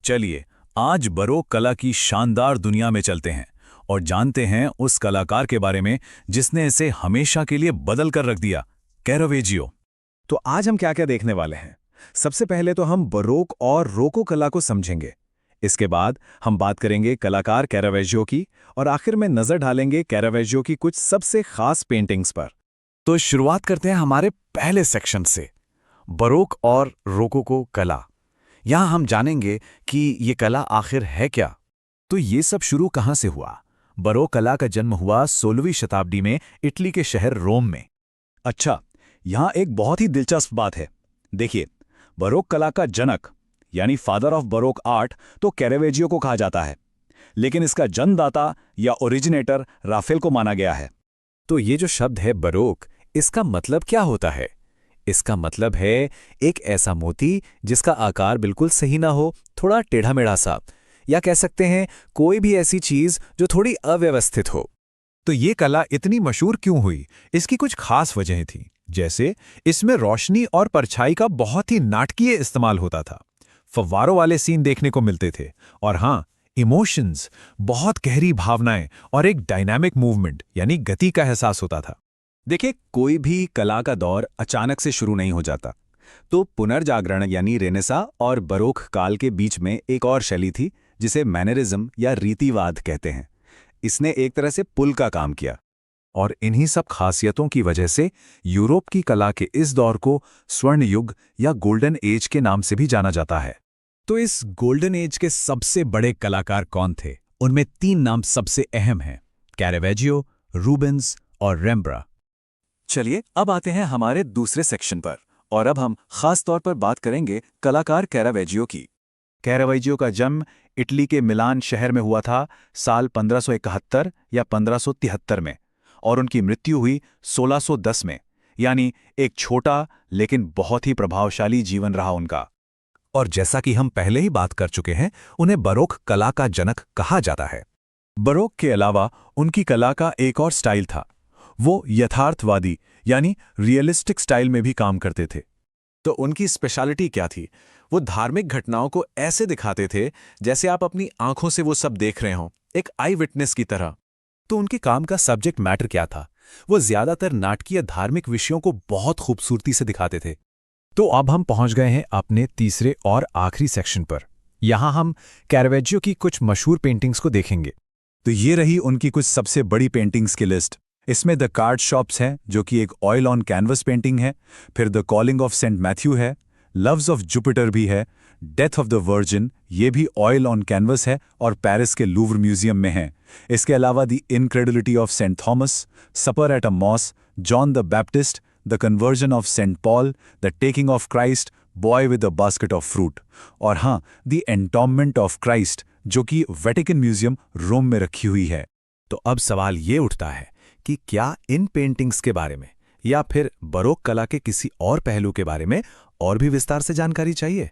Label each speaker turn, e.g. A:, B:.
A: चलिए आज बरोक कला की शानदार दुनिया में चलते हैं और जानते हैं उस कलाकार के बारे में जिसने इसे हमेशा के लिए बदल कर रख दिया, कैरावेजियो।
B: तो आज हम क्या क्या देखने वाले हैं। सबसे पहले तो हम बरोक और रोको कला को समझेंगे। इसके बाद हम बात करेंगे कलाकार कैरावेजियो की और आखिर में नजर डालेंगे कैरावेजियो की कुछ सबसे खास पेंटिंग्स पर।
C: तो शुरुआत करते हैं हमारे पहले सेक्शन से, बरोक और रोकोको कला। यहां हम जानेंगे कि ये कला आखिर है क्या।
A: तो ये सब शुरू कहाँ से हुआ? बरोक कला का जन्म हुआ 16वीं शताब्दी में इटली के शहर रोम में।
B: अच्छा, यहाँ एक बहुत ही दिलचस्प बात है। देखिए, बरोक कला का जनक यानी फादर ऑफ बरोक आर्ट तो कैरावेजियो को कहा जाता है, लेकिन इसका जन्मदाता या ओरिजिनेटर राफेल को माना गया है।
C: तो ये जो शब्द है बरोक, इसका मतलब क्या होता है? इसका मतलब है एक ऐसा मोती जिसका आकार बिल्कुल सही ना हो, थोड़ा टेढ़ा मेढ़ा सा, या कह सकते हैं कोई भी ऐसी चीज जो थोड़ी अव्यवस्थित हो।
A: तो ये कला इतनी मशहूर क्यों हुई? इसकी कुछ खास वजहें थीं। जैसे इसमें रोशनी और परछाई का बहुत ही नाटकीय इस्तेमाल होता था, फव्वारों वाले सीन देखने को मिलते थे, और हाँ, इमोशंस, बहुत गहरी भावनाएं और एक डायनामिक मूवमेंट यानी गति का एहसास होता था।
B: देखिए, कोई भी कला का दौर अचानक से शुरू नहीं हो जाता। तो पुनर्जागरण यानी रेनेसा और बरोक काल के बीच में एक और शैली थी जिसे मैनरिज्म या रीतिवाद कहते हैं। इसने एक तरह से पुल का काम किया।
A: और इन्हीं सब खासियतों की वजह से यूरोप की कला के इस दौर को स्वर्ण युग या गोल्डन एज के नाम से भी जाना जाता है।
B: तो इस गोल्डन एज के सबसे बड़े कलाकार कौन थे? उनमें 3 नाम सबसे अहम हैं: कैरावेजियो, रूबेंस और रेम्ब्रा। चलिए अब आते हैं हमारे दूसरे सेक्शन पर, और अब हम खास तौर पर बात करेंगे कलाकार कैरावेजियो की।
A: कैरावेजियो का जन्म इटली के मिलान शहर में हुआ था साल 1571 या 1573 में, और उनकी मृत्यु हुई 1610 में। यानी एक छोटा लेकिन बहुत ही प्रभावशाली जीवन रहा उनका।
C: और जैसा कि हम पहले ही बात कर चुके हैं, उन्हें बरोक कला का जनक कहा जाता है।
A: बरोक के अलावा उनकी कला का एक और स्टाइल था। वो यथार्थवादी यानी रियलिस्टिक स्टाइल में भी काम करते थे।
C: तो उनकी स्पेशलिटी क्या थी? वो धार्मिक घटनाओं को ऐसे दिखाते थे जैसे आप अपनी आंखों से वो सब देख रहे हों, एक आई विटनेस की तरह। तो उनके काम का सब्जेक्ट मैटर क्या था? वो ज्यादातर नाटकीय धार्मिक विषयों को बहुत खूबसूरती से दिखाते थे।
A: तो अब हम पहुंच गए हैं अपने तीसरे और आखिरी सेक्शन पर। यहां हम कैरावेजियो की कुछ मशहूर पेंटिंग्स को देखेंगे।
B: तो ये रही उनकी कुछ सबसे बड़ी पेंटिंग्स की लिस्ट। इसमें द कार्ड शॉप्स हैं, जो कि एक ऑयल ऑन कैनवस पेंटिंग है। फिर the calling of Saint Matthew है, लव्स ऑफ जुपिटर भी है, डेथ ऑफ द वर्जिन, ये भी ऑयल ऑन कैनवस है और पेरिस के लूव्र म्यूजियम में है। इसके अलावा the incredulity of Saint Thomas, supper at Emmaus, John the Baptist, the conversion of Saint Paul, the taking of Christ, boy with a basket of fruit, और हाँ, the एंटॉम्बमेंट of Christ, जो कि Vatican museum रोम में रखी हुई है।
C: तो अब सवाल ये उठता है कि क्या इन पेंटिंग्स के बारे में या फिर बरोक कला के किसी और पहलू के बारे में और भी विस्तार से जानकारी चाहिए?